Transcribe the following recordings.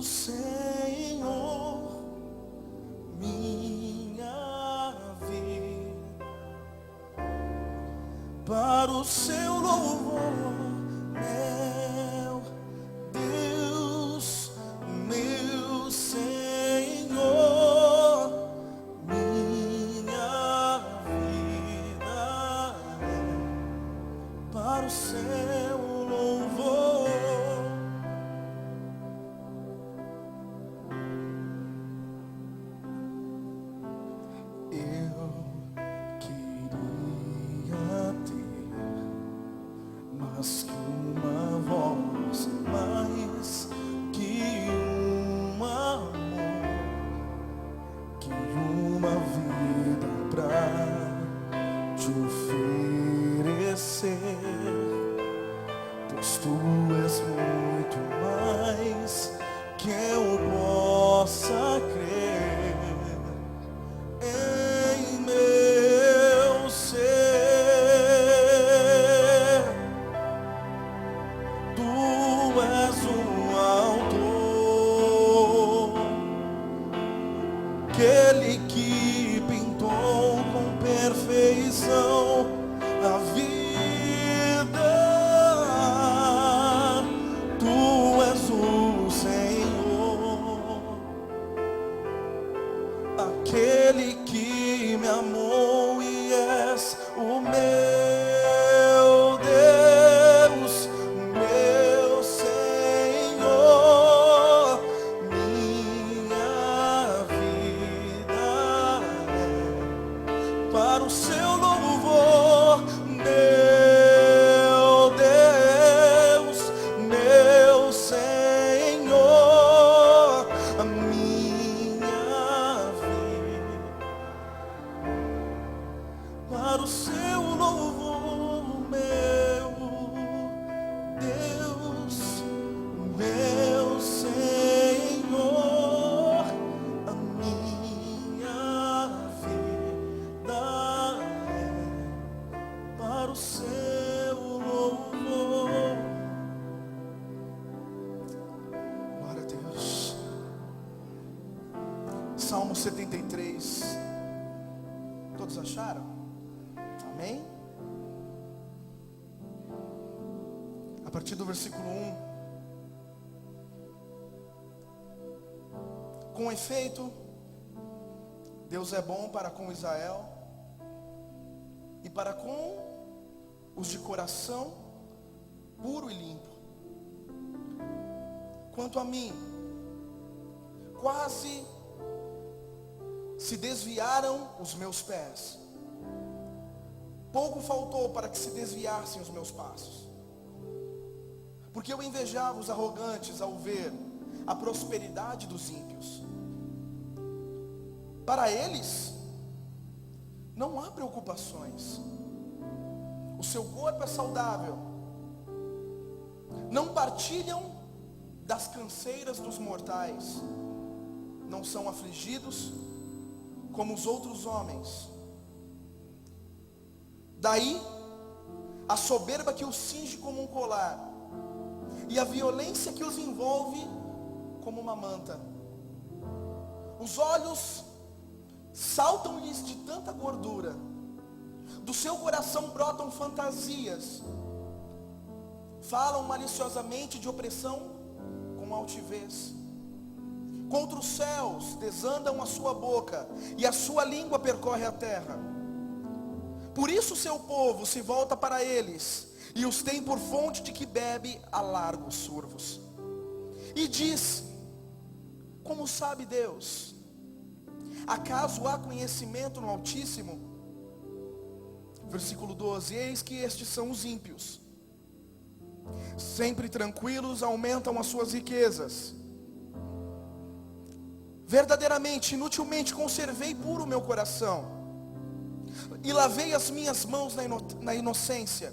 Senhor minha vida, para o seu louvor, meu Deus, meu Senhor, minha vida para o seu louvor. Eu queria ter mais que uma voz, mais que um amor, que uma vida pra te oferecer, pois tu és muito mais que eu possa crer. Em meu ser, tu és o autor, aquele que pintou com perfeição a vida. Tu és o Senhor, aquele que me amou e és o meu Deus, meu Senhor, minha vida para o seu louvor, meu Deus, meu Senhor, a minha vida para o seu louvor, meu Deus, meu Senhor, a minha vida para o seu louvor. Glória a Deus. Salmo 73. Todos acharam? Amém? A partir do versículo 1. Com efeito, Deus é bom para com Israel e para com os de coração puro e limpo. Quanto a mim, quase se desviaram os meus pés. Pouco faltou para que se desviassem os meus passos. Porque eu invejava os arrogantes ao ver a prosperidade dos ímpios. Para eles, não há preocupações. O seu corpo é saudável. Não partilham das canseiras dos mortais. Não são afligidos como os outros homens. Daí, a soberba que os cinge como um colar, e a violência que os envolve como uma manta. Os olhos saltam-lhes de tanta gordura, do seu coração brotam fantasias, falam maliciosamente de opressão com altivez. Contra os céus desandam a sua boca, e a sua língua percorre a terra. Por isso seu povo se volta para eles, e os tem por fonte de que bebe a largos survos. E diz: como sabe Deus? Acaso há conhecimento no Altíssimo? Versículo 12: eis que estes são os ímpios, sempre tranquilos, aumentam as suas riquezas. Verdadeiramente, inutilmente conservei puro o meu coração, e lavei as minhas mãos na inocência.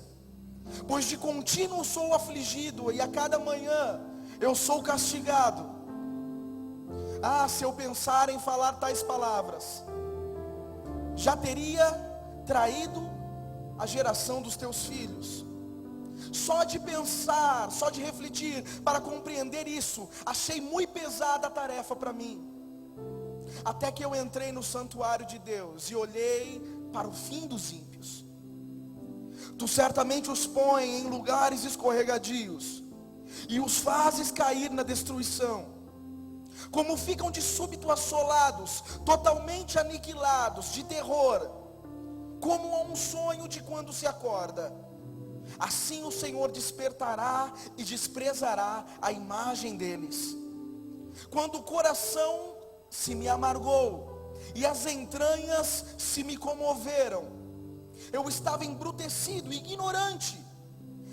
Pois de contínuo sou afligido, e a cada manhã eu sou castigado. Ah, se eu pensar em falar tais palavras, já teria traído a geração dos teus filhos. Só de pensar, só de refletir, para compreender isso, achei muito pesada a tarefa para mim. Até que eu entrei no santuário de Deus e olhei para o fim dos ímpios. Tu certamente os pões em lugares escorregadios e os fazes cair na destruição. Como ficam de súbito assolados, totalmente aniquilados, de terror, como a um sonho de quando se acorda. Assim o Senhor despertará e desprezará a imagem deles. Quando o coração se me amargou e as entranhas se me comoveram, eu estava embrutecido, ignorante.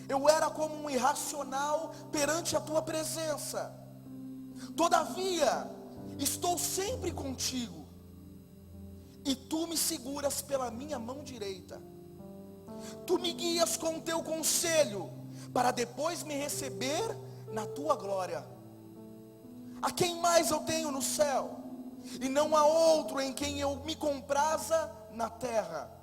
Eu era como um irracional perante a tua presença. Todavia, estou sempre contigo, e tu me seguras pela minha mão direita. Tu me guias com o teu conselho, para depois me receber na tua glória. A quem mais eu tenho no céu? E não há outro em quem eu me compraza na terra.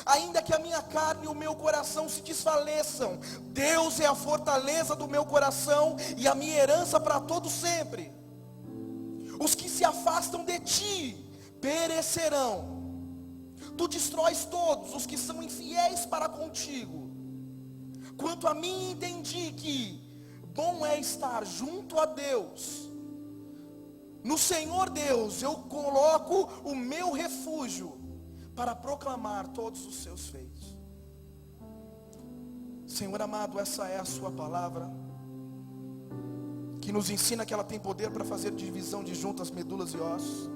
Ainda que a minha carne e o meu coração se desfaleçam, Deus é a fortaleza do meu coração e a minha herança para todo sempre. Os que se afastam de ti perecerão. Tu destróis todos os que são infiéis para contigo. Quanto a mim, entendi que bom é estar junto a Deus. No Senhor Deus eu coloco o meu refúgio, para proclamar todos os seus feitos. Senhor amado, essa é a sua palavra, que nos ensina que ela tem poder para fazer divisão de juntas, medulas e ossos,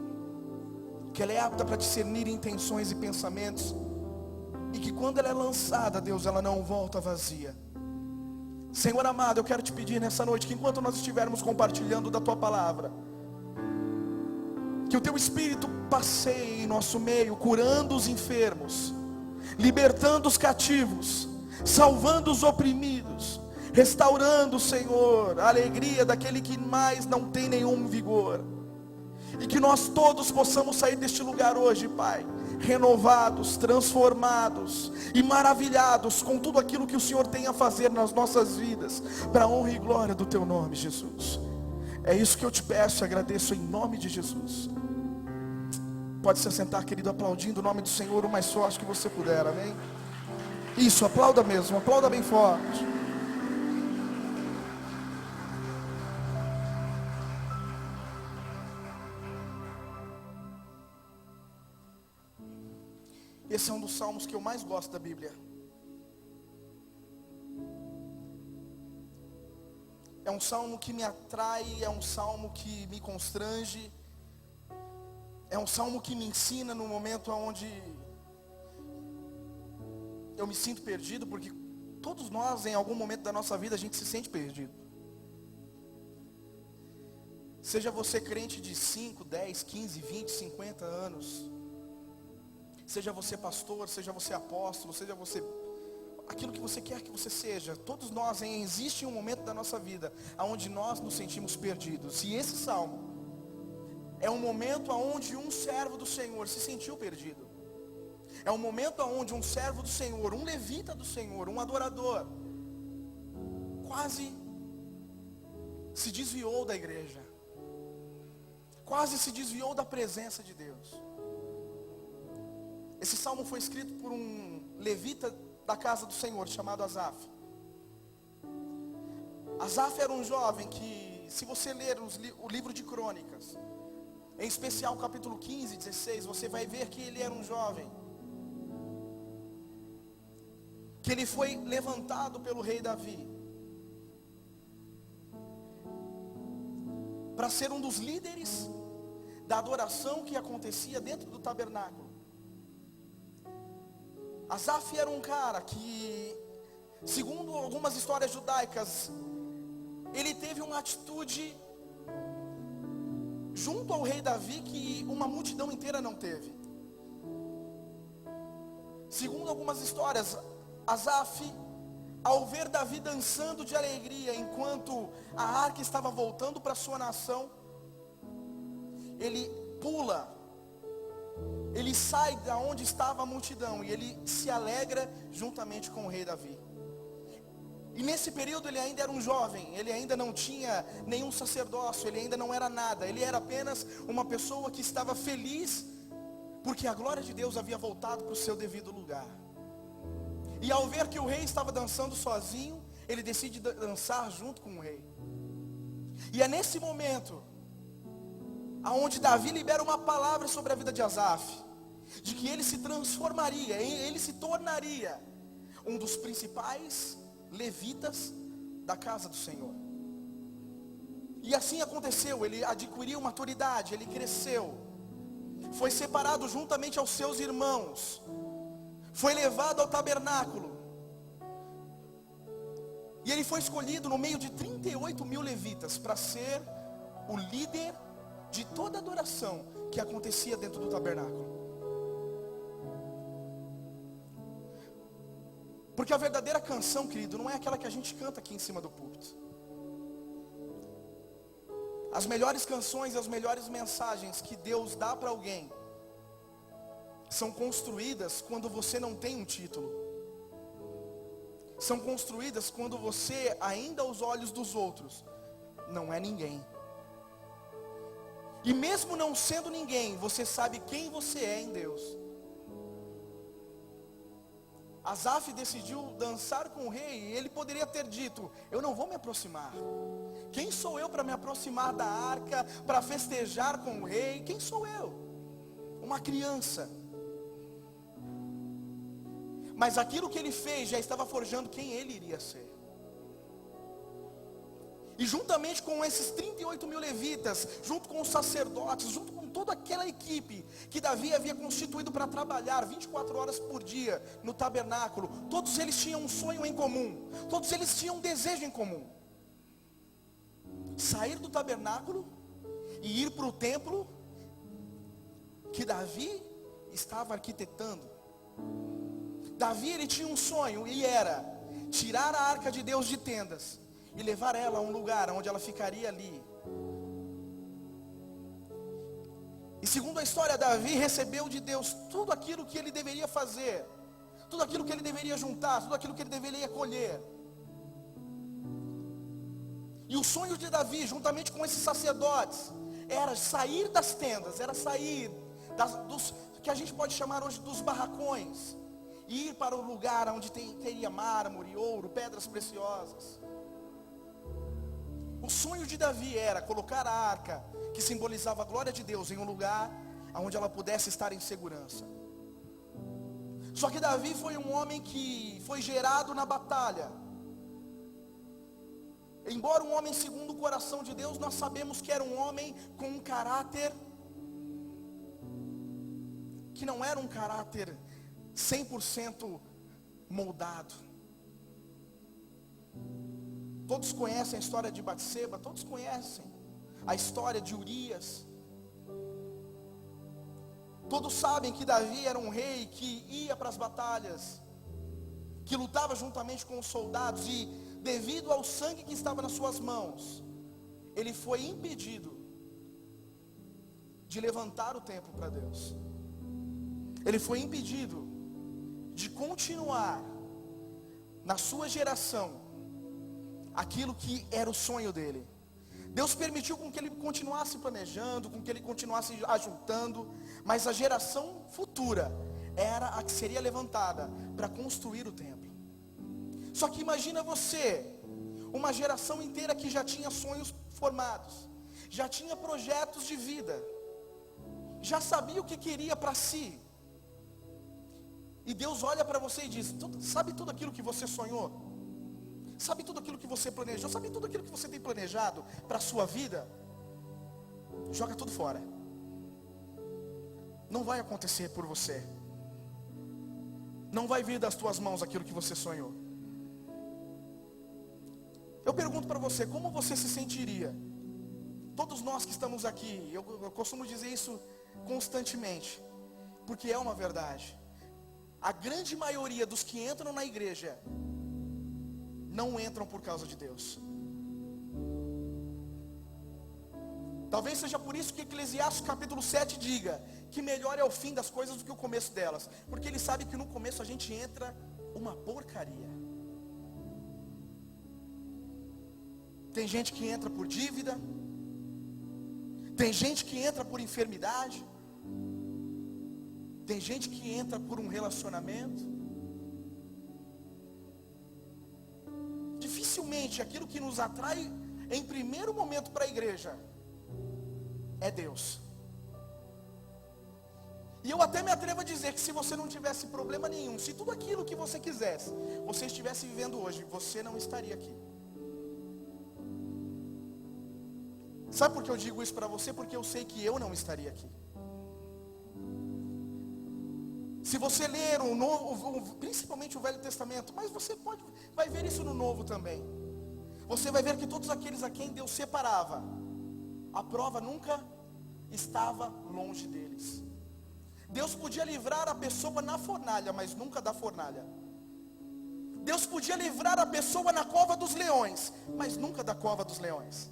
que ela é apta para discernir intenções e pensamentos, e que quando ela é lançada, Deus, ela não volta vazia. Senhor amado, eu quero te pedir nessa noite, que enquanto nós estivermos compartilhando da tua palavra, que o teu Espírito passeie em nosso meio, curando os enfermos, libertando os cativos, salvando os oprimidos, restaurando, Senhor, a alegria daquele que mais não tem nenhum vigor. E que nós todos possamos sair deste lugar hoje, Pai, renovados, transformados e maravilhados com tudo aquilo que o Senhor tem a fazer nas nossas vidas, para a honra e glória do teu nome, Jesus. É isso que eu te peço e agradeço em nome de Jesus. Pode se assentar, querido, aplaudindo o nome do Senhor o mais forte que você puder, amém? Isso, aplauda mesmo, aplauda bem forte. Esse é um dos salmos que eu mais gosto da Bíblia. É um salmo que me atrai, é um salmo que me constrange, é um salmo que me ensina no momento onde eu me sinto perdido, porque todos nós, em algum momento da nossa vida, a gente se sente perdido. Seja você crente de 5, 10, 15, 20, 50 anos, seja você pastor, seja você apóstolo, seja você aquilo que você quer que você seja, todos nós, existe um momento da nossa vida onde nós nos sentimos perdidos. E esse salmo é um momento onde um servo do Senhor se sentiu perdido. É um momento onde um servo do Senhor, um levita do Senhor, um adorador, quase se desviou da igreja, quase se desviou da presença de Deus. Esse salmo foi escrito por um levita da casa do Senhor, chamado Asaf. Asaf era um jovem que, se você ler o livro de Crônicas, em especial o capítulo 15, 16, você vai ver que ele era um jovem, que ele foi levantado pelo rei Davi, para ser um dos líderes da adoração que acontecia dentro do tabernáculo. Asaf era um cara que, segundo algumas histórias judaicas, ele teve uma atitude junto ao rei Davi que uma multidão inteira não teve. Segundo algumas histórias, Asaf, ao ver Davi dançando de alegria enquanto a arca estava voltando para sua nação, ele pula, ele sai da onde estava a multidão e ele se alegra juntamente com o rei Davi. E nesse período ele ainda era um jovem, ele ainda não tinha nenhum sacerdócio, ele ainda não era nada, ele era apenas uma pessoa que estava feliz, porque a glória de Deus havia voltado para o seu devido lugar. E ao ver que o rei estava dançando sozinho, ele decide dançar junto com o rei. E é nesse momento, aonde Davi libera uma palavra sobre a vida de Asaf, de que ele se transformaria, ele se tornaria um dos principais levitas da casa do Senhor. E assim aconteceu, ele adquiriu maturidade, ele cresceu, foi separado juntamente aos seus irmãos, foi levado ao tabernáculo, e ele foi escolhido no meio de 38 mil levitas, para ser o líder de toda a adoração que acontecia dentro do tabernáculo. Porque a verdadeira canção, querido, não é aquela que a gente canta aqui em cima do púlpito. As melhores canções e as melhores mensagens que Deus dá para alguém são construídas quando você não tem um título. São construídas quando você, ainda aos olhos dos outros, não é ninguém. E mesmo não sendo ninguém, você sabe quem você é em Deus. Asaf decidiu dançar com o rei, e ele poderia ter dito: eu não vou me aproximar. Quem sou eu para me aproximar da arca, para festejar com o rei? Quem sou eu? Uma criança. Mas aquilo que ele fez já estava forjando quem ele iria ser. E juntamente com esses 38 mil levitas, junto com os sacerdotes, junto com toda aquela equipe que Davi havia constituído para trabalhar 24 horas por dia no tabernáculo, todos eles tinham um sonho em comum, todos eles tinham um desejo em comum: sair do tabernáculo e ir para o templo que Davi estava arquitetando. Davi, ele tinha um sonho, e era tirar a arca de Deus de tendas e levar ela a um lugar onde ela ficaria ali. E segundo a história, Davi recebeu de Deus tudo aquilo que ele deveria fazer, tudo aquilo que ele deveria juntar, tudo aquilo que ele deveria colher. E o sonho de Davi, juntamente com esses sacerdotes, era sair das tendas, era sair dos que a gente pode chamar hoje dos barracões, e ir para o lugar onde teria mármore, ouro, pedras preciosas. O sonho de Davi era colocar a arca, que simbolizava a glória de Deus, em um lugar onde ela pudesse estar em segurança. Só que Davi foi um homem que foi gerado na batalha. Embora um homem segundo o coração de Deus, nós sabemos que era um homem com um caráter que não era um caráter 100% moldado. Todos conhecem a história de Batseba, todos conhecem a história de Urias. Todos sabem que Davi era um rei que ia para as batalhas, que lutava juntamente com os soldados, e devido ao sangue que estava nas suas mãos, ele foi impedido de levantar o templo para Deus. Ele foi impedido de continuar na sua geração aquilo que era o sonho dele. Deus permitiu com que ele continuasse planejando, com que ele continuasse ajuntando, mas a geração futura era a que seria levantada para construir o templo. Só que imagina você, uma geração inteira que já tinha sonhos formados, já tinha projetos de vida, já sabia o que queria para si, e Deus olha para você e diz: sabe tudo aquilo que você sonhou? Sabe tudo aquilo que você planejou? Sabe tudo aquilo que você tem planejado para a sua vida? Joga tudo fora. Não vai acontecer por você. Não vai vir das tuas mãos aquilo que você sonhou. Eu pergunto para você, como você se sentiria? Todos nós que estamos aqui, eu costumo dizer isso constantemente, porque é uma verdade. A grande maioria dos que entram na igreja não entram por causa de Deus. Talvez seja por isso que Eclesiastes capítulo 7 diga que melhor é o fim das coisas do que o começo delas, porque ele sabe que no começo a gente entra uma porcaria. Tem gente que entra por dívida. Tem gente que entra por enfermidade. Tem gente que entra por um relacionamento. Dificilmente aquilo que nos atrai em primeiro momento para a igreja é Deus. E eu até me atrevo a dizer que se você não tivesse problema nenhum, se tudo aquilo que você quisesse, você estivesse vivendo hoje, você não estaria aqui. Sabe por que eu digo isso para você? Porque eu sei que eu não estaria aqui. Se você ler o Novo, principalmente o Velho Testamento, mas você vai ver isso no Novo também. Você vai ver que todos aqueles a quem Deus separava, a prova nunca estava longe deles. Deus podia livrar a pessoa na fornalha, mas nunca da fornalha. Deus podia livrar a pessoa na cova dos leões, mas nunca da cova dos leões.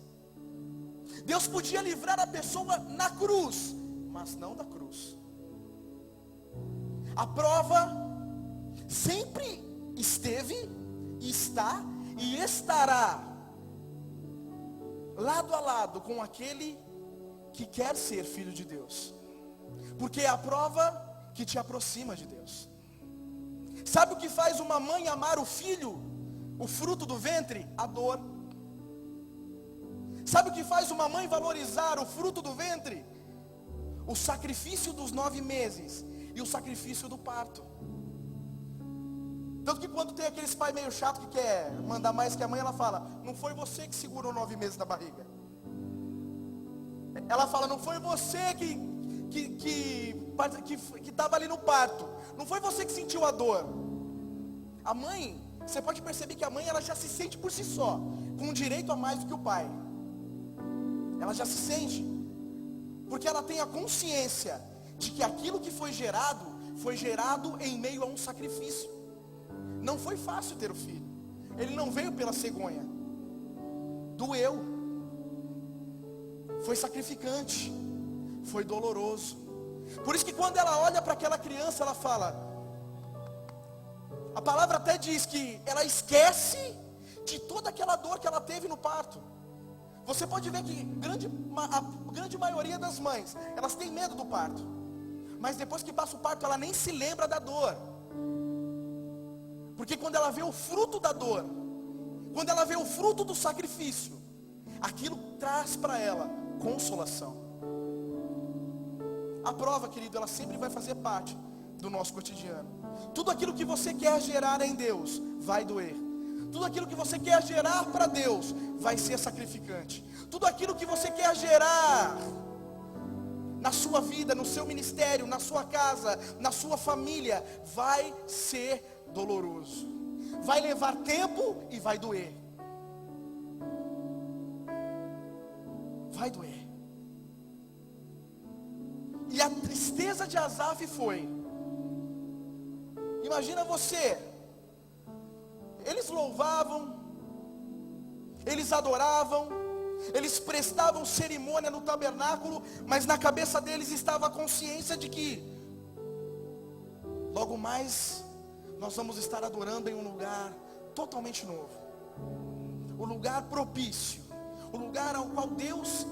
Deus podia livrar a pessoa na cruz, mas não da cruz. A prova sempre esteve, está e estará lado a lado com aquele que quer ser filho de Deus. Porque é a prova que te aproxima de Deus. Sabe o que faz uma mãe amar o filho, o fruto do ventre? A dor. Sabe o que faz uma mãe valorizar o fruto do ventre? O sacrifício dos 9 meses e o sacrifício do parto. Tanto que quando tem aqueles pais meio chato que quer mandar mais que a mãe, ela fala: não foi você que segurou 9 meses na barriga. Ela fala: não foi você que estava ali no parto. Não foi você que sentiu a dor. A mãe, você pode perceber que a mãe, ela já se sente por si só com um direito a mais do que o pai. Ela já se sente, porque ela tem a consciência de que aquilo que foi gerado em meio a um sacrifício. Não foi fácil ter o filho. Ele não veio pela cegonha. Doeu. Foi sacrificante. Foi doloroso. Por isso que quando ela olha para aquela criança, ela fala, a palavra até diz que ela esquece de toda aquela dor que ela teve no parto. Você pode ver que a grande maioria das mães, elas têm medo do parto. Mas depois que passa o parto, ela nem se lembra da dor. Porque quando ela vê o fruto da dor, quando ela vê o fruto do sacrifício, aquilo traz para ela consolação. A prova, querido, ela sempre vai fazer parte do nosso cotidiano. Tudo aquilo que você quer gerar em Deus vai doer. Tudo aquilo que você quer gerar para Deus vai ser sacrificante. Tudo aquilo que você quer gerar na sua vida, no seu ministério, na sua casa, na sua família, vai ser doloroso. Vai levar tempo e vai doer. Vai doer. E a tristeza de Asaf foi, imagina você, eles louvavam, eles adoravam, eles prestavam cerimônia no tabernáculo, mas na cabeça deles estava a consciência de que logo mais nós vamos estar adorando em um lugar totalmente novo, o lugar propício, o lugar ao qual Deus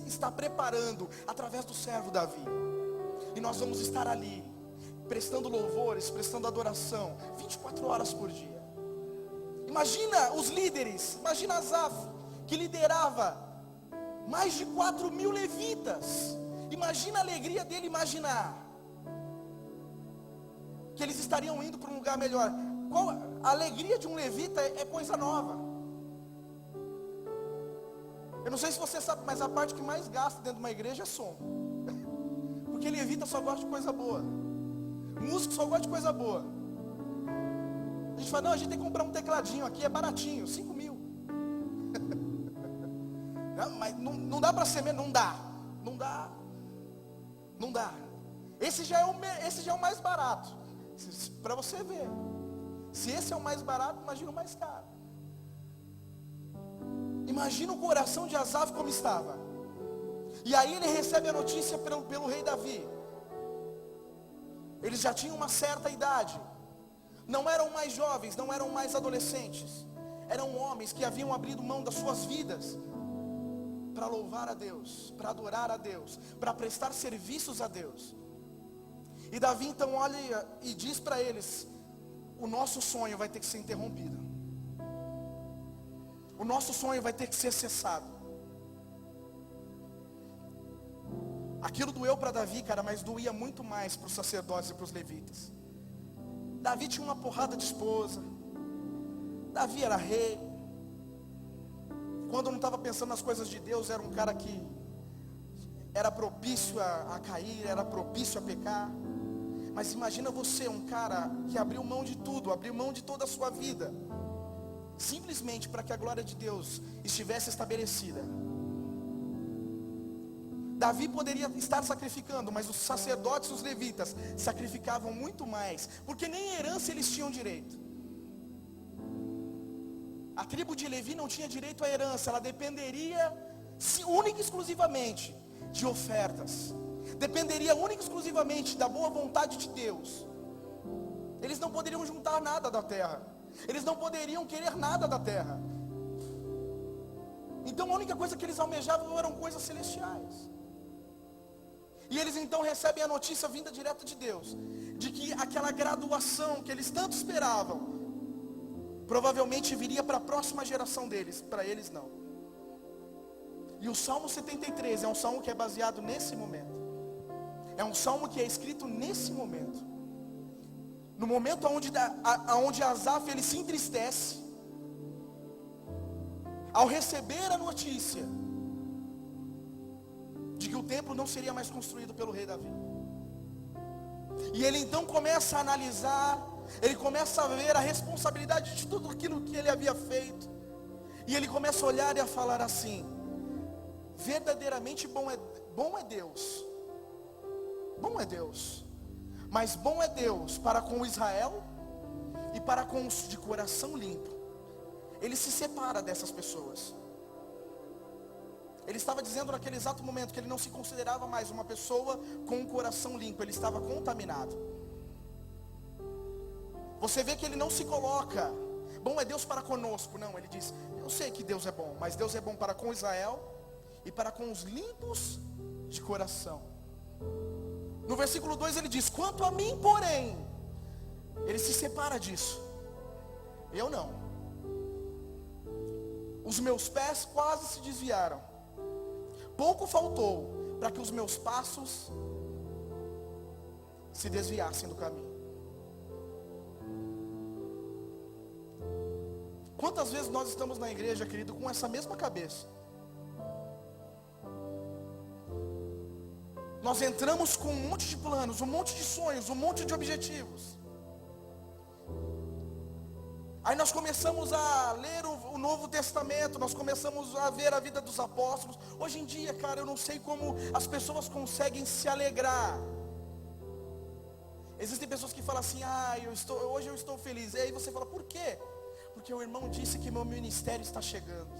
está preparando através do servo Davi. E nós vamos estar ali prestando louvores, prestando adoração 24 horas por dia. Imagina os líderes, imagina Asaf, que liderava mais de 4.000 levitas. Imagina a alegria dele imaginar que eles estariam indo para um lugar melhor. A alegria de um levita é coisa nova. Eu não sei se você sabe, mas a parte que mais gasta dentro de uma igreja é som. Porque levita só gosta de coisa boa. Músico só gosta de coisa boa. A gente fala, não, a gente tem que comprar um tecladinho aqui, é baratinho, 5.000. Não, mas não dá para ser menos, não dá. Esse já é o mais barato. Para você ver. Se esse é o mais barato, imagina o mais caro. Imagina o coração de Asaf como estava. E aí ele recebe a notícia pelo rei Davi. Eles já tinham uma certa idade. Não eram mais jovens, não eram mais adolescentes. eram homens que haviam abrido mão das suas vidas para louvar a Deus, para adorar a Deus, para prestar serviços a Deus. E Davi então olha e diz para eles: o nosso sonho vai ter que ser interrompido, o nosso sonho vai ter que ser cessado. Aquilo doeu para Davi, cara, mas doía muito mais para os sacerdotes e para os levitas. Davi tinha uma porrada de esposa, Davi era rei. Quando não estava pensando nas coisas de Deus, era um cara que era propício a cair, era propício a pecar. Mas imagina você, um cara que abriu mão de tudo, abriu mão de toda a sua vida, simplesmente para que a glória de Deus estivesse estabelecida. Davi poderia estar sacrificando, mas os sacerdotes e os levitas sacrificavam muito mais, porque nem herança eles tinham direito. A tribo de Levi não tinha direito à herança, ela dependeria única e exclusivamente de ofertas, dependeria única e exclusivamente da boa vontade de Deus. Eles não poderiam juntar nada da terra, eles não poderiam querer nada da terra. Então a única coisa que eles almejavam eram coisas celestiais. E eles então recebem a notícia vinda direto de Deus, de que aquela graduação que eles tanto esperavam, provavelmente viria para a próxima geração deles, para eles não. E o Salmo 73 é um salmo que é baseado nesse momento. É um salmo que é escrito nesse momento. No momento onde Asaf ele se entristece, ao receber a notícia de que o templo não seria mais construído pelo rei Davi. E ele então começa a analisar, ele começa a ver a responsabilidade de tudo aquilo que ele havia feito. E ele começa a olhar e a falar assim: verdadeiramente bom é Deus. Bom é Deus. Mas bom é Deus para com Israel e para com os de coração limpo. Ele se separa dessas pessoas. Ele estava dizendo naquele exato momento que ele não se considerava mais uma pessoa com um coração limpo, ele estava contaminado. Você vê que ele não se coloca, bom é Deus para conosco. Não, ele diz: eu sei que Deus é bom, mas Deus é bom para com Israel e para com os limpos de coração. No versículo 2 ele diz: quanto a mim, porém, ele se separa disso. Eu não. Os meus pés quase se desviaram. Pouco faltou para que os meus passos se desviassem do caminho. Quantas vezes nós estamos na igreja, querido, com essa mesma cabeça? Nós entramos com um monte de planos, um monte de sonhos, um monte de objetivos. Aí nós começamos a ler o Novo Testamento, nós começamos a ver a vida dos apóstolos. Hoje em dia, cara, eu não sei como as pessoas conseguem se alegrar. Existem pessoas que falam assim: hoje eu estou feliz. E aí você fala: por quê? Porque o irmão disse que meu ministério está chegando.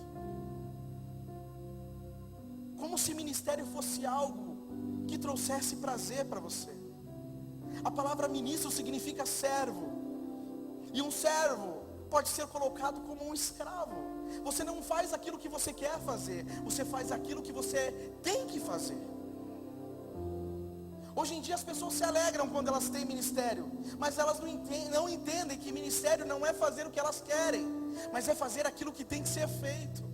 Como se ministério fosse algo que trouxesse prazer para você. A palavra ministro significa servo. E um servo pode ser colocado como um escravo. Você não faz aquilo que você quer fazer, você faz aquilo que você tem que fazer. Hoje em dia as pessoas se alegram quando elas têm ministério, mas elas não entendem que ministério não é fazer o que elas querem, mas é fazer aquilo que tem que ser feito.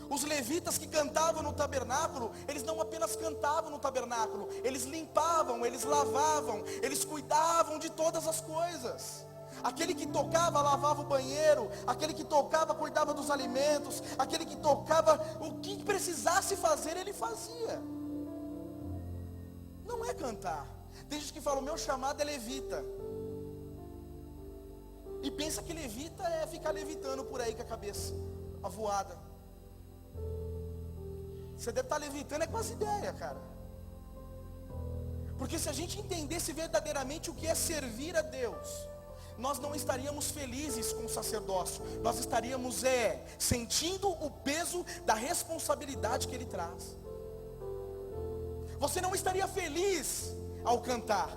Os levitas que cantavam no tabernáculo, eles não apenas cantavam no tabernáculo, eles limpavam, eles lavavam, eles cuidavam de todas as coisas. Aquele que tocava lavava o banheiro, aquele que tocava cuidava dos alimentos, aquele que tocava, o que precisasse fazer ele fazia. Não é cantar. Tem gente que fala: o meu chamado é levita, e pensa que levita é ficar levitando por aí com a cabeça avoada. Você deve estar levitando com as ideias, cara. Porque se a gente entendesse verdadeiramente o que é servir a Deus, nós não estaríamos felizes com o sacerdócio. Nós estaríamos sentindo o peso da responsabilidade que ele traz. Você não estaria feliz ao cantar.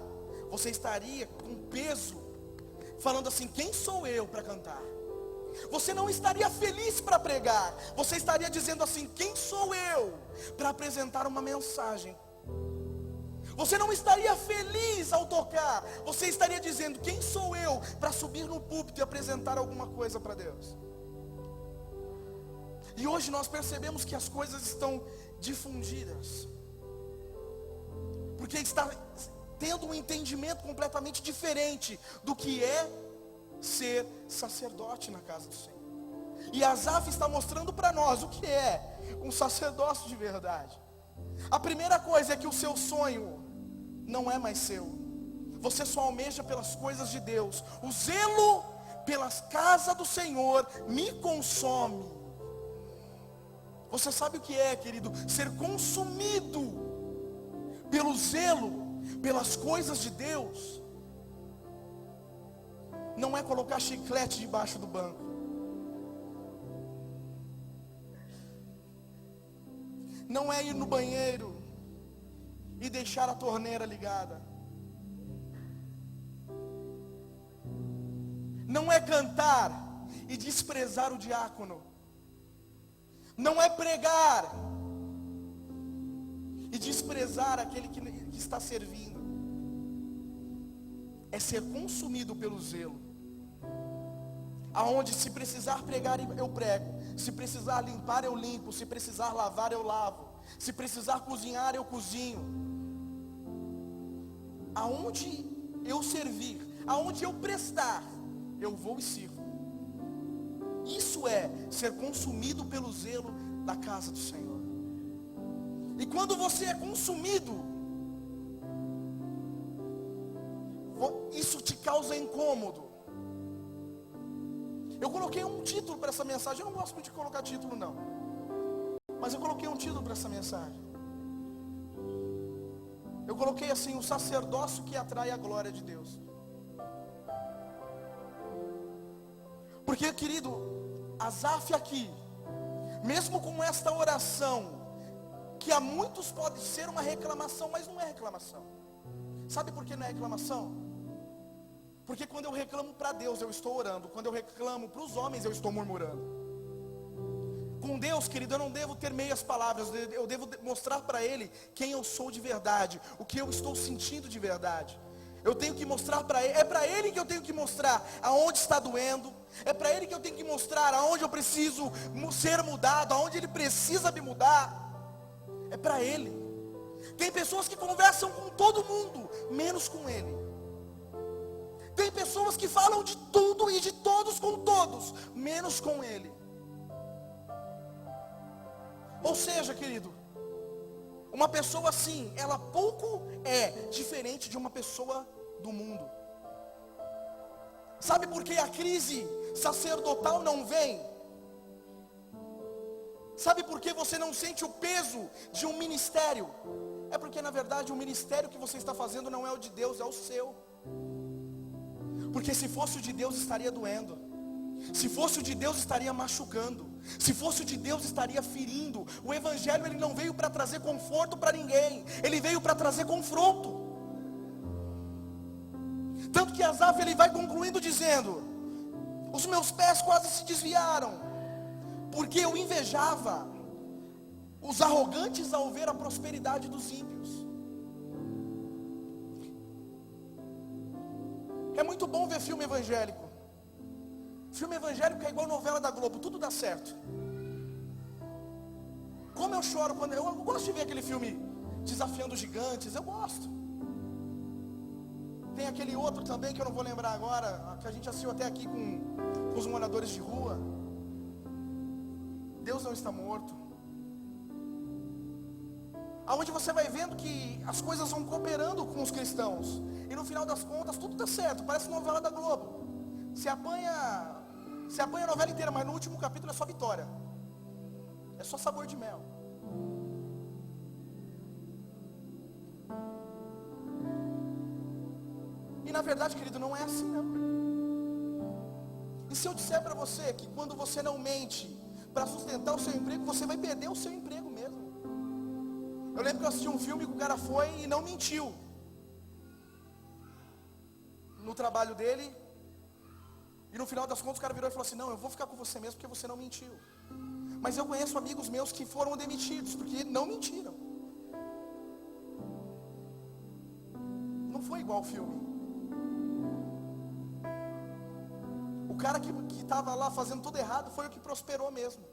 Você estaria com peso, falando assim: quem sou eu para cantar? Você não estaria feliz para pregar. Você estaria dizendo assim: quem sou eu para apresentar uma mensagem? Você não estaria feliz ao tocar. Você estaria dizendo: quem sou eu para subir no púlpito e apresentar alguma coisa para Deus? E hoje nós percebemos que as coisas estão difundidas, porque está tendo um entendimento completamente diferente do que é ser sacerdote na casa do Senhor. E Asaf está mostrando para nós o que é um sacerdócio de verdade. A primeira coisa é que o seu sonho não é mais seu. Você só almeja pelas coisas de Deus. O zelo pelas casas do Senhor me consome. Você sabe o que é, querido? Ser consumido pelo zelo pelas coisas de Deus não é colocar chiclete debaixo do banco. Não é ir no banheiro e deixar a torneira ligada. Não é cantar e desprezar o diácono. Não é pregar e desprezar aquele que está servindo. É ser consumido pelo zelo, aonde se precisar pregar eu prego, se precisar limpar eu limpo, se precisar lavar eu lavo, se precisar cozinhar eu cozinho. Aonde eu servir, aonde eu prestar, eu vou e sirvo. Isso é ser consumido pelo zelo da casa do Senhor. E quando você é consumido, isso te causa incômodo. Eu coloquei um título para essa mensagem. Eu não gosto muito de colocar título não, mas eu coloquei um título para essa mensagem. Eu coloquei assim: o sacerdócio que atrai a glória de Deus. Porque, querido, Asaf aqui, mesmo com esta oração, que a muitos pode ser uma reclamação, mas não é reclamação. Sabe por que não é reclamação? Porque quando eu reclamo para Deus, eu estou orando. Quando eu reclamo para os homens, eu estou murmurando. Com Deus, querido, eu não devo ter meias palavras. Eu devo mostrar para Ele quem eu sou de verdade, o que eu estou sentindo de verdade. Eu tenho que mostrar para Ele. É para Ele que eu tenho que mostrar aonde está doendo. É para Ele que eu tenho que mostrar aonde eu preciso ser mudado, aonde Ele precisa me mudar. É para Ele. Tem pessoas que conversam com todo mundo, menos com Ele. Tem pessoas que falam de tudo e de todos com todos, menos com Ele. Ou seja, querido, uma pessoa assim, ela pouco é diferente de uma pessoa do mundo. Sabe por que a crise sacerdotal não vem? Sabe por que você não sente o peso de um ministério? É porque na verdade o ministério que você está fazendo não é o de Deus, é o seu. Porque se fosse o de Deus estaria doendo. Se fosse o de Deus estaria machucando. Se fosse o de Deus estaria ferindo. O evangelho ele não veio para trazer conforto para ninguém. Ele veio para trazer confronto. Tanto que Asaf ele vai concluindo dizendo: os meus pés quase se desviaram, porque eu invejava os arrogantes ao ver a prosperidade dos ímpios. É muito bom ver filme evangélico. Filme evangélico é igual novela da Globo, tudo dá certo. Como eu choro quando eu gosto de ver aquele filme Desafiando os Gigantes, eu gosto. Tem aquele outro também que eu não vou lembrar agora, que a gente assistiu até aqui com os moradores de rua. Deus não está morto. Aonde você vai vendo que as coisas vão cooperando com os cristãos. E no final das contas tudo dá certo, parece novela da Globo. Você apanha a novela inteira, mas no último capítulo é só vitória. É só sabor de mel. E na verdade, querido, não é assim não. E se eu disser para você que quando você não mente para sustentar o seu emprego, você vai perder o seu emprego mesmo. Eu lembro que eu assisti um filme que o cara foi e não mentiu no trabalho dele. E no final das contas o cara virou e falou assim: não, eu vou ficar com você mesmo porque você não mentiu. Mas eu conheço amigos meus que foram demitidos porque não mentiram. Não foi igual ao filme. O cara que estava lá fazendo tudo errado foi o que prosperou mesmo.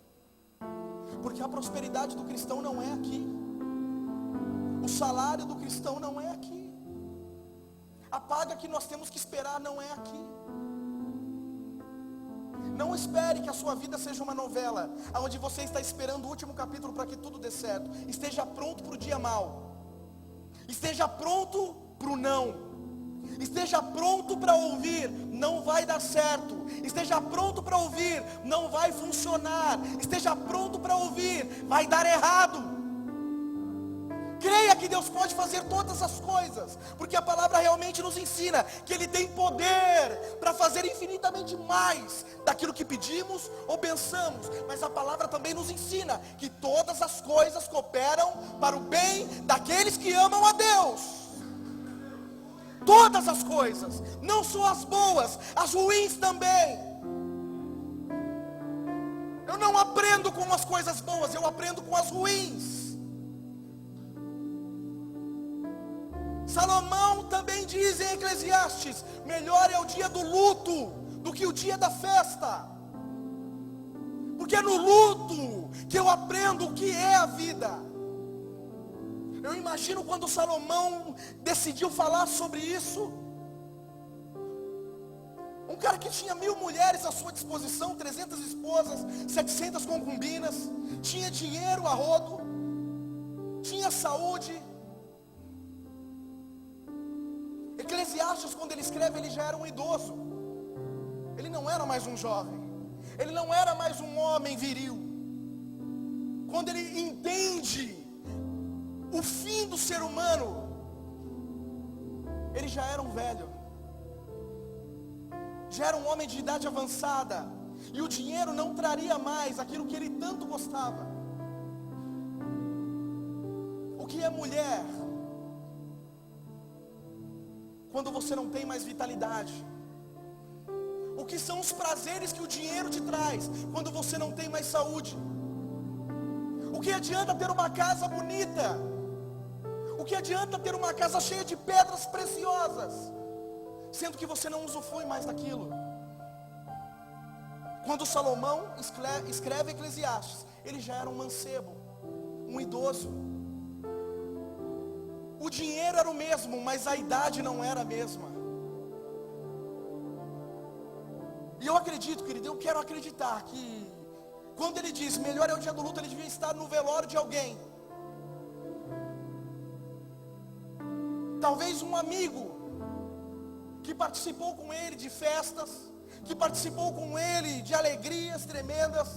Porque a prosperidade do cristão não é aqui. O salário do cristão não é aqui. A paga que nós temos que esperar não é aqui. Não espere que a sua vida seja uma novela, onde você está esperando o último capítulo para que tudo dê certo. Esteja pronto para o dia mau. Esteja pronto para o não. Esteja pronto para ouvir, não vai dar certo. Esteja pronto para ouvir, não vai funcionar. Esteja pronto para ouvir, vai dar errado. Creia que Deus pode fazer todas as coisas, porque a palavra realmente nos ensina que Ele tem poder para fazer infinitamente mais daquilo que pedimos ou pensamos. Mas a palavra também nos ensina que todas as coisas cooperam para o bem daqueles que amam a Deus. Todas as coisas, não só as boas, as ruins também. Eu não aprendo com as coisas boas, eu aprendo com as ruins. Salomão também diz em Eclesiastes: melhor é o dia do luto do que o dia da festa. Porque é no luto que eu aprendo o que é a vida. Eu imagino quando Salomão decidiu falar sobre isso. Um cara que tinha 1000 mulheres à sua disposição, 300 esposas, 700 concubinas, tinha dinheiro a rodo, tinha saúde. Eclesiastes, quando ele escreve, ele já era um idoso. Ele não era mais um jovem. Ele não era mais um homem viril. Quando ele entende o fim do ser humano, ele já era um velho. Já era um homem de idade avançada. E o dinheiro não traria mais aquilo que ele tanto gostava. O que é mulher quando você não tem mais vitalidade? O que são os prazeres que o dinheiro te traz quando você não tem mais saúde? O que adianta ter uma casa bonita? O que adianta ter uma casa cheia de pedras preciosas, sendo que você não usufrui mais daquilo? Quando Salomão escreve Eclesiastes, ele já era um mancebo, um idoso. O dinheiro era o mesmo, mas a idade não era a mesma. E eu acredito, querido, eu quero acreditar que quando ele diz melhor é o dia do luto, ele devia estar no velório de alguém. Talvez um amigo que participou com ele de festas, que participou com ele de alegrias tremendas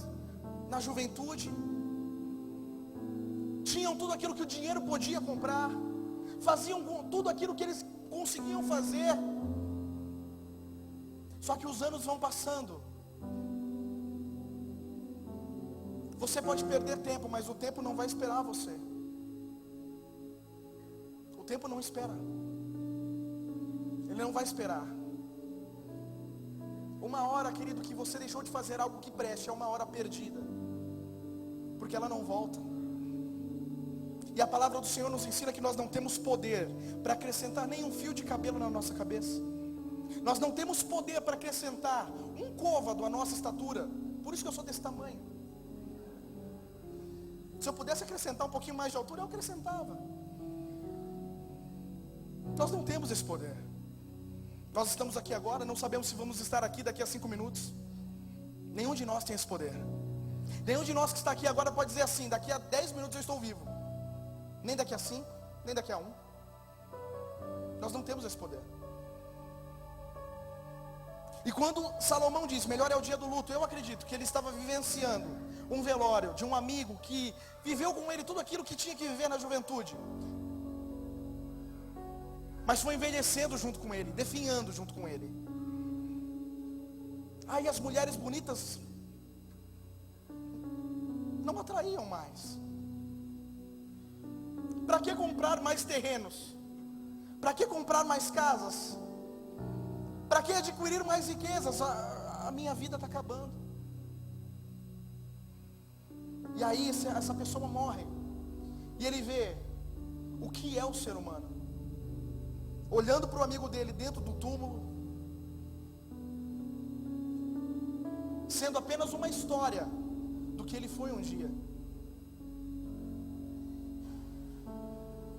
na juventude. Tinham tudo aquilo que o dinheiro podia comprar, faziam tudo aquilo que eles conseguiam fazer. Só que os anos vão passando. Você pode perder tempo, mas o tempo não vai esperar você. O tempo não espera. Ele não vai esperar. Uma hora, querido, que você deixou de fazer algo que preste, é uma hora perdida, porque ela não volta. E a palavra do Senhor nos ensina que nós não temos poder para acrescentar nem um fio de cabelo na nossa cabeça. Nós não temos poder para acrescentar um côvado à nossa estatura. Por isso que eu sou desse tamanho. Se eu pudesse acrescentar um pouquinho mais de altura, eu acrescentava. Nós não temos esse poder. Nós estamos aqui agora, não sabemos se vamos estar aqui daqui a 5 minutos. Nenhum de nós tem esse poder. Nenhum de nós que está aqui agora pode dizer assim: daqui a 10 minutos eu estou vivo. Nem daqui a 5, nem daqui a 1. Nós não temos esse poder. E quando Salomão diz melhor é o dia do luto, eu acredito que ele estava vivenciando um velório de um amigo que viveu com ele tudo aquilo que tinha que viver na juventude, mas foi envelhecendo junto com ele, definhando junto com ele. Aí as mulheres bonitas não atraíam mais. Para que comprar mais terrenos? Para que comprar mais casas? Para que adquirir mais riquezas? a minha vida está acabando. E aí essa pessoa morre. E ele vê o que é o ser humano. Olhando para o amigo dele dentro do túmulo, sendo apenas uma história do que ele foi um dia.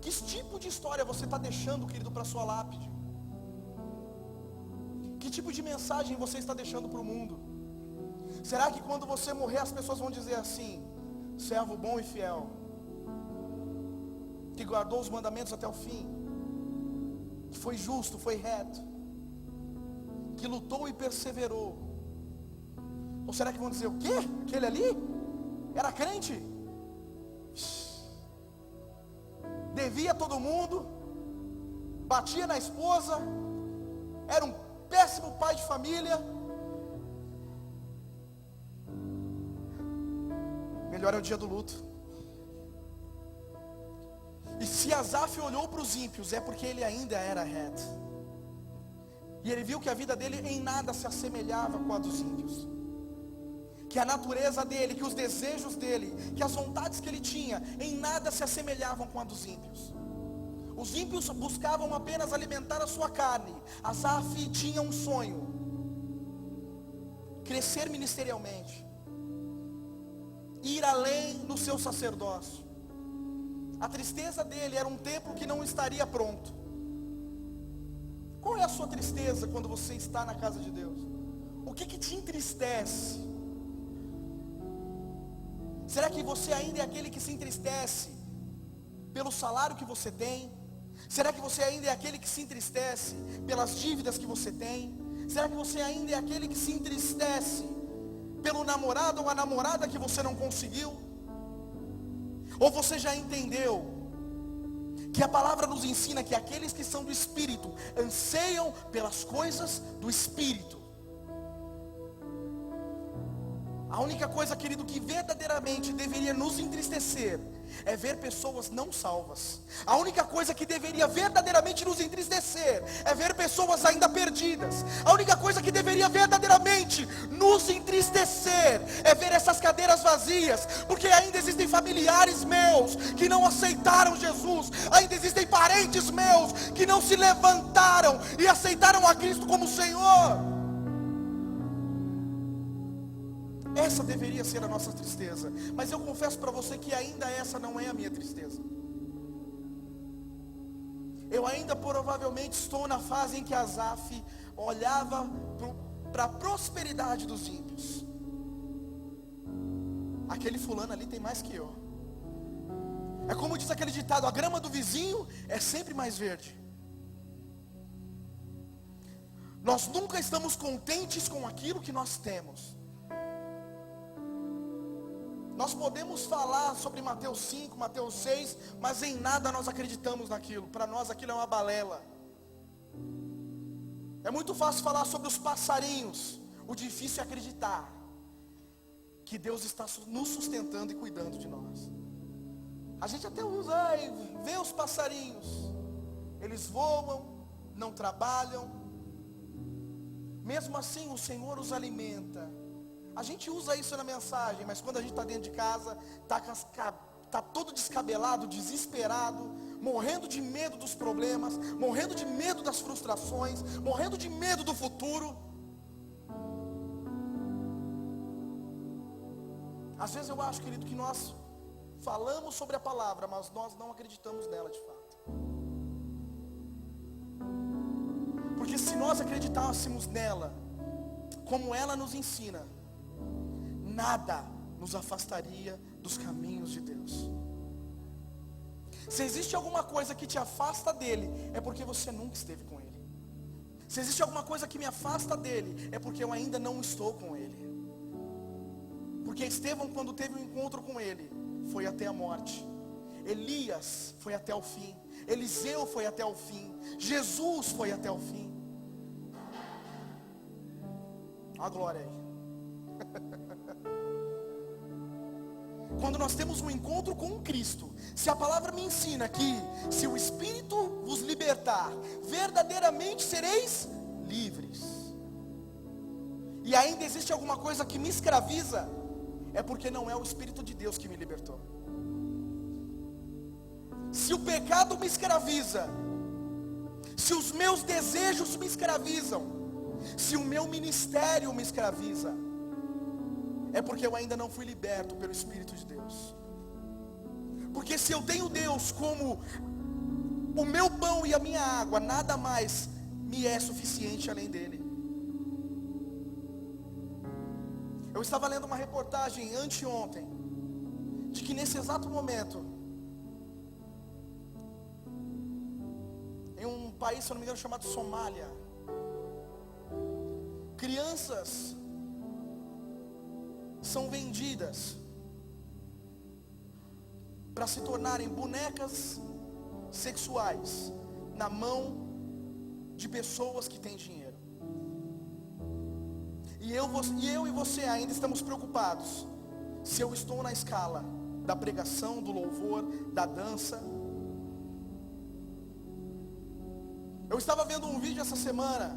Que tipo de história você está deixando, querido, para a sua lápide? Que tipo de mensagem você está deixando para o mundo? Será que quando você morrer as pessoas vão dizer assim: servo bom e fiel, que guardou os mandamentos até o fim, que foi justo, foi reto, que lutou e perseverou? Ou será que vão dizer o quê? Aquele ali era crente? Devia todo mundo, batia na esposa, era um péssimo pai de família. Melhor é o dia do luto. E se Asaf olhou para os ímpios, é porque ele ainda era reto. E ele viu que a vida dele em nada se assemelhava com a dos ímpios. Que a natureza dele, que os desejos dele, que as vontades que ele tinha, em nada se assemelhavam com a dos ímpios. Os ímpios buscavam apenas alimentar a sua carne. Asaf tinha um sonho: crescer ministerialmente, ir além no seu sacerdócio. A tristeza dele era um templo que não estaria pronto. Qual é a sua tristeza quando você está na casa de Deus? O que te entristece? Será que você ainda é aquele que se entristece pelo salário que você tem? Será que você ainda é aquele que se entristece pelas dívidas que você tem? Será que você ainda é aquele que se entristece pelo namorado ou a namorada que você não conseguiu? Ou você já entendeu que a palavra nos ensina que aqueles que são do Espírito anseiam pelas coisas do Espírito? A única coisa, querido, que verdadeiramente deveria nos entristecer é ver pessoas não salvas. A única coisa que deveria verdadeiramente nos entristecer é ver pessoas ainda perdidas. A única coisa que deveria verdadeiramente nos entristecer é ver essas cadeiras vazias, porque ainda existem familiares meus que não aceitaram Jesus. Ainda existem parentes meus que não se levantaram e aceitaram a Cristo como Senhor. Essa deveria ser a nossa tristeza. Mas eu confesso para você que ainda essa não é a minha tristeza. Eu ainda provavelmente estou na fase em que Asaf olhava para a prosperidade dos ímpios. Aquele fulano ali tem mais que eu. É como diz aquele ditado: a grama do vizinho é sempre mais verde. Nós nunca estamos contentes com aquilo que nós temos. Nós podemos falar sobre Mateus 5, Mateus 6, mas em nada nós acreditamos naquilo. Para nós aquilo é uma balela. É muito fácil falar sobre os passarinhos. O difícil é acreditar que Deus está nos sustentando e cuidando de nós. A gente até usa, vê os passarinhos. Eles voam, não trabalham. Mesmo assim o Senhor os alimenta. A gente usa isso na mensagem, mas quando a gente está dentro de casa, está todo descabelado, desesperado, morrendo de medo dos problemas, morrendo de medo das frustrações, morrendo de medo do futuro. Às vezes eu acho, querido, que nós falamos sobre a palavra, mas nós não acreditamos nela de fato. Porque se nós acreditássemos nela, como ela nos ensina, nada nos afastaria dos caminhos de Deus. Se existe alguma coisa que te afasta dele, é porque você nunca esteve com ele. Se existe alguma coisa que me afasta dele, é porque eu ainda não estou com ele. Porque Estevão, quando teve um encontro com ele, foi até a morte. Elias foi até o fim. Eliseu foi até o fim. Jesus foi até o fim. A glória aí. Quando nós temos um encontro com Cristo, se a palavra me ensina que se o Espírito vos libertar, verdadeiramente sereis livres. e ainda existe alguma coisa que me escraviza, é porque não é o Espírito de Deus que me libertou. Se o pecado me escraviza, se os meus desejos me escravizam, se o meu ministério me escraviza, é porque eu ainda não fui liberto pelo Espírito de Deus. Porque se eu tenho Deus como o meu pão e a minha água, nada mais me é suficiente além dele. Eu estava lendo uma reportagem anteontem, de que nesse exato momento, em um país, se eu não me engano, chamado Somália, crianças são vendidas para se tornarem bonecas sexuais na mão de pessoas que têm dinheiro. E eu e você ainda estamos preocupados se eu estou na escala da pregação, do louvor, da dança. Eu estava vendo um vídeo essa semana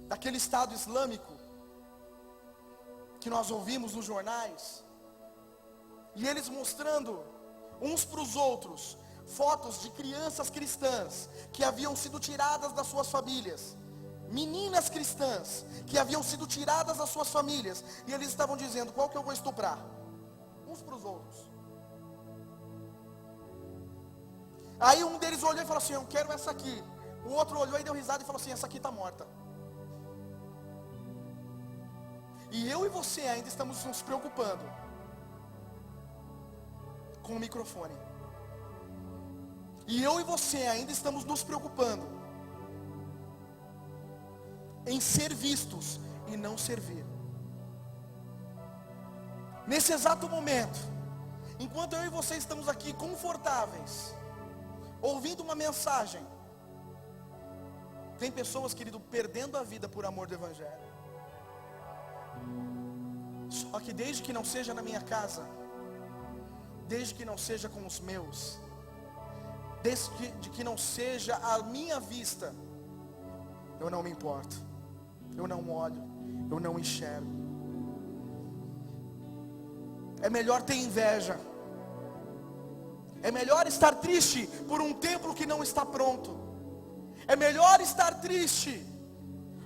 daquele Estado Islâmico que nós ouvimos nos jornais, e eles mostrando uns para os outros fotos de crianças cristãs que haviam sido tiradas das suas famílias, meninas cristãs que haviam sido tiradas das suas famílias, e eles estavam dizendo: qual que eu vou estuprar? Uns para os outros. Aí um deles olhou e falou assim: eu quero essa aqui. O outro olhou e deu risada e falou assim: essa aqui está morta. E eu e você ainda estamos nos preocupando com o microfone. E eu e você ainda estamos nos preocupando em ser vistos e não servir. Nesse exato momento, enquanto eu e você estamos aqui confortáveis, ouvindo uma mensagem, tem pessoas, querido, perdendo a vida por amor do Evangelho. Só que desde que não seja na minha casa, desde que não seja com os meus, desde que não seja à minha vista, eu não me importo, eu não olho, eu não enxergo. É melhor ter inveja, é melhor estar triste por um templo que não está pronto, é melhor estar triste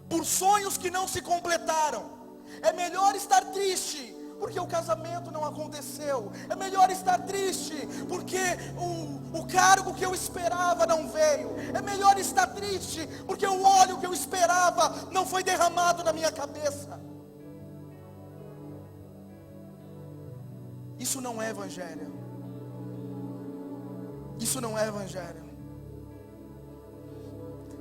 por sonhos que não se completaram, é melhor estar triste porque o casamento não aconteceu, é melhor estar triste porque o cargo que eu esperava não veio, é melhor estar triste porque o óleo que eu esperava não foi derramado na minha cabeça. Isso não é evangelho. Isso não é evangelho.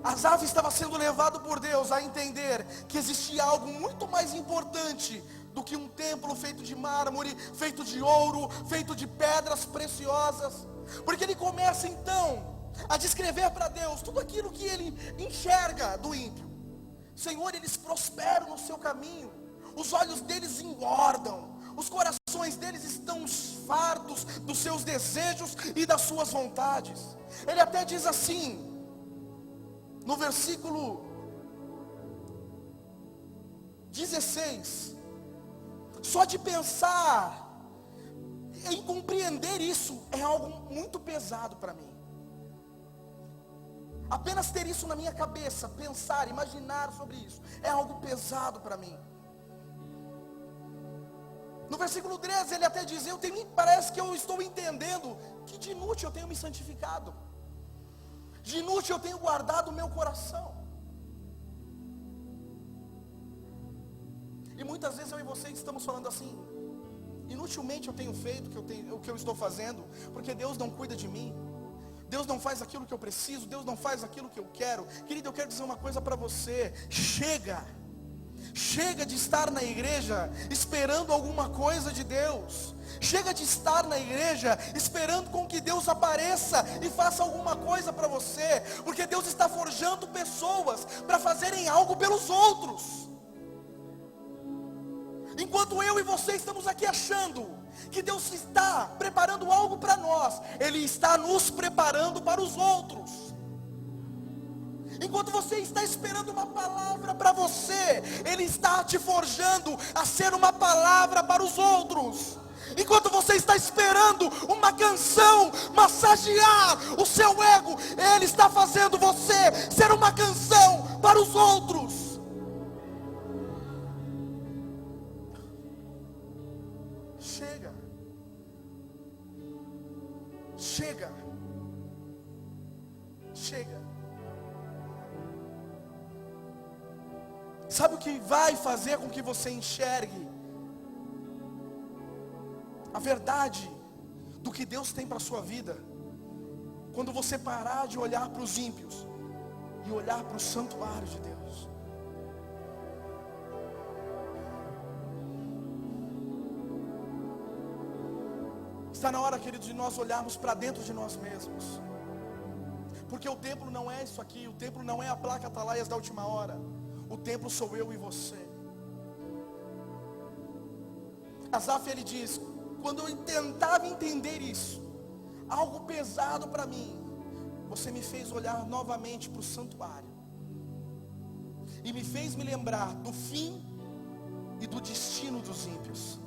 Asaf estava sendo levado por Deus a entender que existia algo muito mais importante do que um templo feito de mármore, feito de ouro, feito de pedras preciosas. Porque ele começa então a descrever para Deus tudo aquilo que ele enxerga do ímpio. Senhor, eles prosperam no seu caminho, os olhos deles engordam, os corações deles estão fartos dos seus desejos e das suas vontades. Ele até diz assim, no versículo 16, só de pensar em compreender isso é algo muito pesado para mim. Apenas ter isso na minha cabeça, pensar, imaginar sobre isso, é algo pesado para mim. No versículo 13 ele até diz: parece que eu estou entendendo que de inútil eu tenho me santificado, de inútil eu tenho guardado o meu coração. E muitas vezes eu e você estamos falando assim: inutilmente eu tenho feito o que eu estou fazendo, porque Deus não cuida de mim, Deus não faz aquilo que eu preciso, Deus não faz aquilo que eu quero. Querido, eu quero dizer uma coisa para você: chega de estar na igreja esperando alguma coisa de Deus. Chega de estar na igreja esperando com que Deus apareça e faça alguma coisa para você, porque Deus está forjando pessoas para fazerem algo pelos outros. Enquanto eu e você estamos aqui achando que Deus está preparando algo para nós, Ele está nos preparando para os outros. Enquanto você está esperando uma palavra para você, Ele está te forjando a ser uma palavra para os outros. Enquanto você está esperando uma canção massagear o seu ego, Ele está fazendo você ser uma canção para os outros. Chega. Chega. Chega. Sabe o que vai fazer com que você enxergue a verdade do que Deus tem para a sua vida? Quando você parar de olhar para os ímpios e olhar para o santuário de Deus. Está na hora, queridos, de nós olharmos para dentro de nós mesmos. Porque o templo não é isso aqui, o templo não é a placa Atalaias da última hora. O templo sou eu e você. Asaf, ele diz: quando eu tentava entender isso, algo pesado para mim, você me fez olhar novamente para o santuário. E me fez me lembrar do fim e do destino dos ímpios.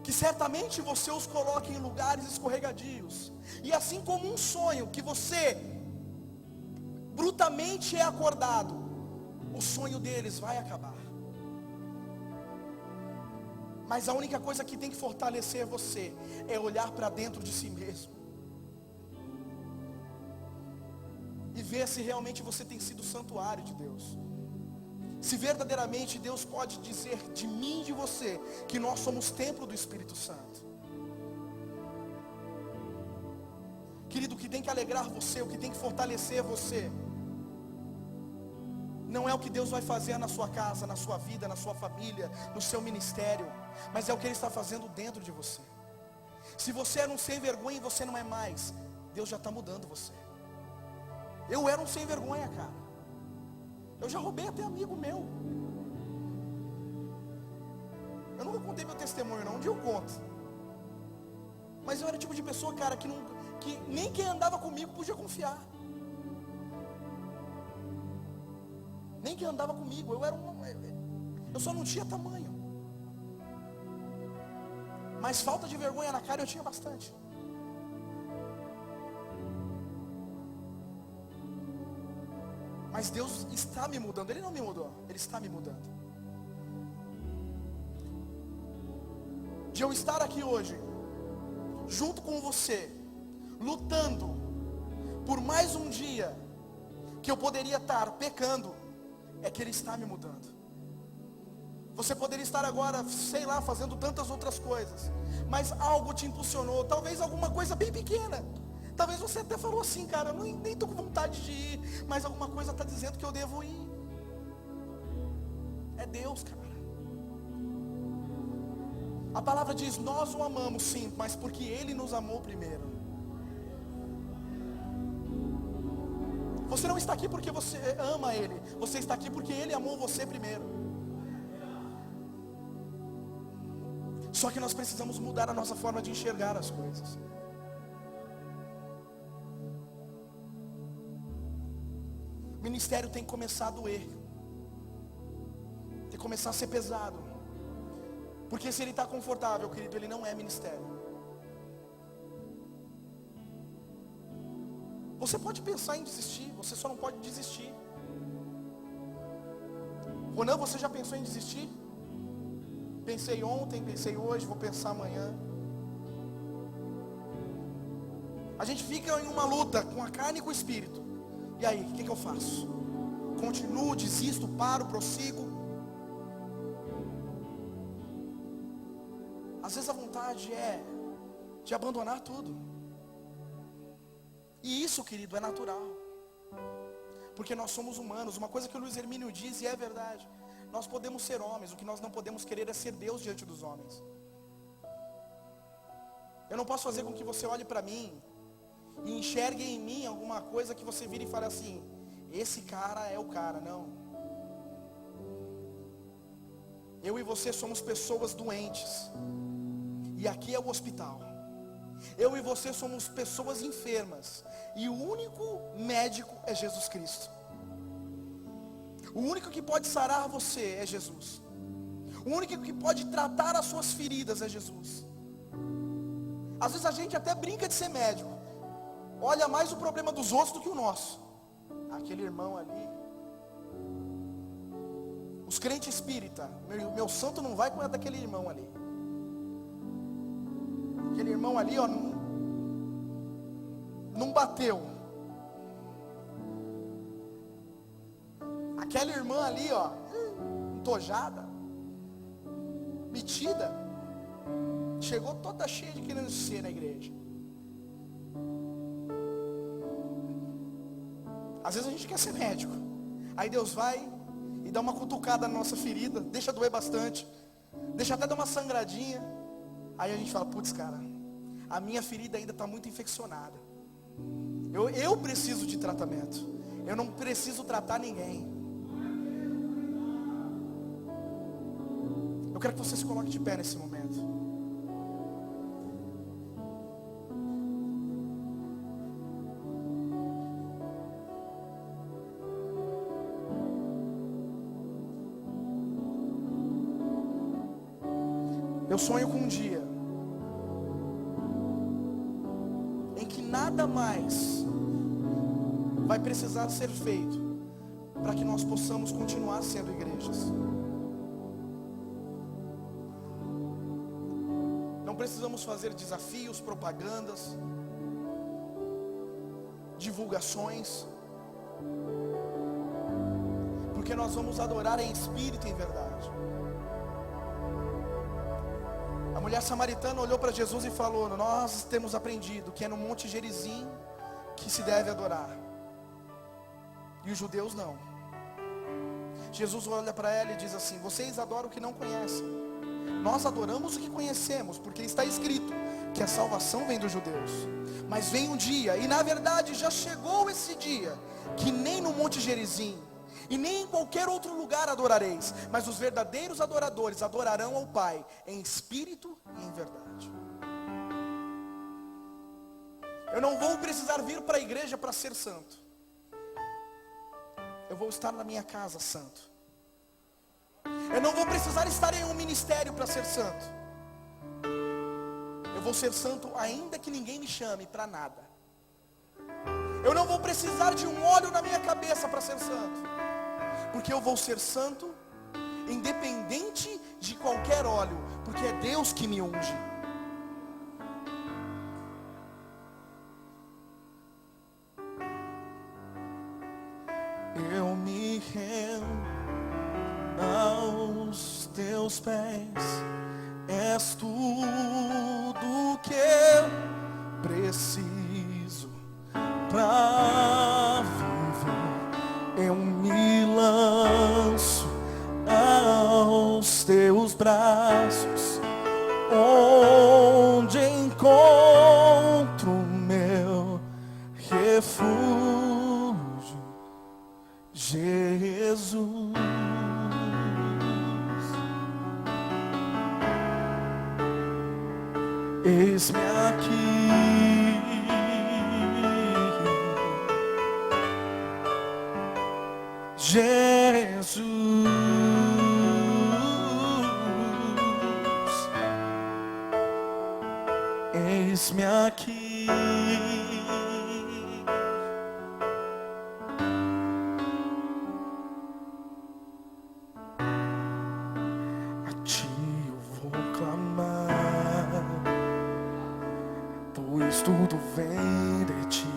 Que certamente você os coloque em lugares escorregadios. E assim como um sonho que você brutamente é acordado, o sonho deles vai acabar. Mas a única coisa que tem que fortalecer você é olhar para dentro de si mesmo e ver se realmente você tem sido o santuário de Deus. Se verdadeiramente Deus pode dizer de mim e de você que nós somos templo do Espírito Santo. Querido, o que tem que alegrar você, o que tem que fortalecer você, não é o que Deus vai fazer na sua casa, na sua vida, na sua família, no seu ministério, mas é o que Ele está fazendo dentro de você. Se você era um sem vergonha e você não é mais, Deus já está mudando você. Eu era um sem vergonha, cara. Eu já roubei até amigo meu. Eu nunca contei meu testemunho não, um dia eu conto. Mas eu era o tipo de pessoa, cara, que nem quem andava comigo podia confiar. Nem quem andava comigo, eu só não tinha tamanho. Mas falta de vergonha na cara eu tinha bastante. Mas Deus está me mudando. Ele não me mudou, Ele está me mudando. De eu estar aqui hoje, junto com você, lutando por mais um dia que eu poderia estar pecando, é que Ele está me mudando. Você poderia estar agora, sei lá, fazendo tantas outras coisas, mas algo te impulsionou, talvez alguma coisa bem pequena. Talvez você até falou assim, cara, eu nem estou com vontade de ir, mas alguma coisa está dizendo que eu devo ir. É Deus, cara. A palavra diz, nós o amamos sim, mas porque Ele nos amou primeiro. Você não está aqui porque você ama Ele, você está aqui porque Ele amou você primeiro. Só que nós precisamos mudar a nossa forma de enxergar as coisas. O ministério tem que começar a doer, tem que começar a ser pesado. Porque se ele está confortável, querido, ele não é ministério. Você pode pensar em desistir, você só não pode desistir. Ronan, você já pensou em desistir? Pensei ontem, pensei hoje, vou pensar amanhã. A gente fica em uma luta com a carne e com o espírito. E aí, o que eu faço? Continuo, desisto, paro, prossigo? Às vezes a vontade é de abandonar tudo. E isso, querido, é natural. Porque nós somos humanos. Uma coisa que o Luiz Hermínio diz, e é verdade: nós podemos ser homens, o que nós não podemos querer é ser Deus diante dos homens. Eu não posso fazer com que você olhe para mim e enxergue em mim alguma coisa que você vire e fale assim, esse cara é o cara. Não. Eu e você somos pessoas doentes. E aqui é o hospital. Eu e você somos pessoas enfermas, e o único médico é Jesus Cristo. O único que pode sarar você é Jesus. O único que pode tratar as suas feridas é Jesus. Às vezes a gente até brinca de ser médico, olha mais o problema dos outros do que o nosso. Aquele irmão ali, os crentes espírita, meu santo não vai com a daquele irmão ali. Aquele irmão ali, ó, não bateu. Aquela irmã ali, ó, entojada, metida, chegou toda cheia de querendo ser na igreja. Às vezes a gente quer ser médico, aí Deus vai e dá uma cutucada na nossa ferida, deixa doer bastante, deixa até dar uma sangradinha. Aí a gente fala, putz, cara, a minha ferida ainda está muito infeccionada. Eu preciso de tratamento. Eu não preciso tratar ninguém. Eu quero que você se coloque de pé nesse momento. Eu sonho com um dia em que nada mais vai precisar ser feito para que nós possamos continuar sendo igrejas. Não precisamos fazer desafios, propagandas, divulgações, porque nós vamos adorar em espírito e em verdade. A mulher samaritana olhou para Jesus e falou, nós temos aprendido que é no Monte Gerizim que se deve adorar, e os judeus não. Jesus olha para ela e diz assim, vocês adoram o que não conhecem, nós adoramos o que conhecemos, porque está escrito que a salvação vem dos judeus. Mas vem um dia, e na verdade já chegou esse dia, que nem no Monte Gerizim e nem em qualquer outro lugar adorareis, mas os verdadeiros adoradores adorarão ao Pai em espírito e em verdade. Eu não vou precisar vir para a igreja para ser santo. Eu vou estar na minha casa santo. Eu não vou precisar estar em um ministério para ser santo. Eu vou ser santo ainda que ninguém me chame para nada. Eu não vou precisar de um óleo na minha cabeça para ser santo, porque eu vou ser santo independente de qualquer óleo, porque é Deus que me unge. Eu me rendo aos teus pés, és tudo que eu preciso para viver. Eu me lanço aos teus braços, onde encontro meu refúgio, Jesus. Eis-me aqui, Jesus. Eis-me aqui, a ti eu vou clamar, pois tudo vem de ti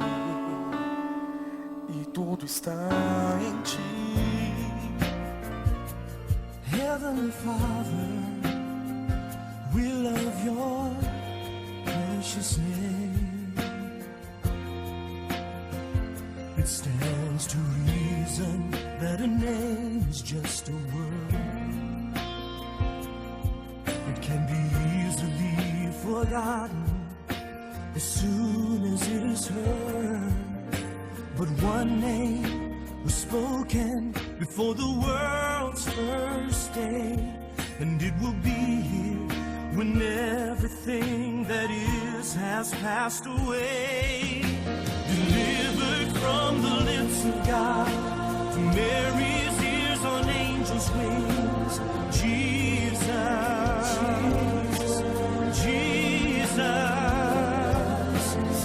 e tudo está em ti. Heavenly Father, we love your precious name. It stands to reason that a name is just a word. It can be easily forgotten as soon as it is heard. But one name was spoken before the world's first day, and it will be here when everything that is years has passed away, delivered from the lips of God, to Mary's ears on angels' wings. Jesus, Jesus,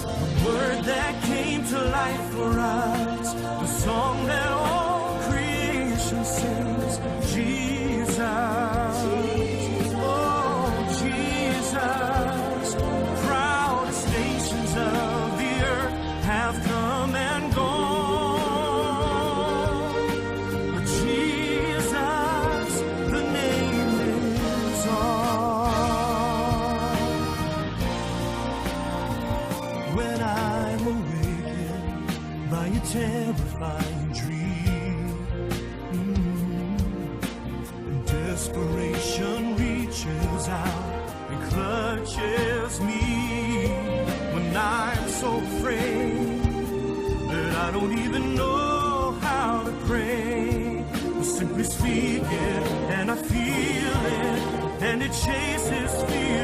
the word that came to life for us, the song that all creation sings. Jesus, oh Jesus, proudest nations of the earth have come and gone, but Jesus, the name lives on. When I'm awakened by a terrifying dream, desperation reaches out and clutches me. When I'm so afraid that I don't even know how to pray, I simply speak it and I feel it, and it chases fear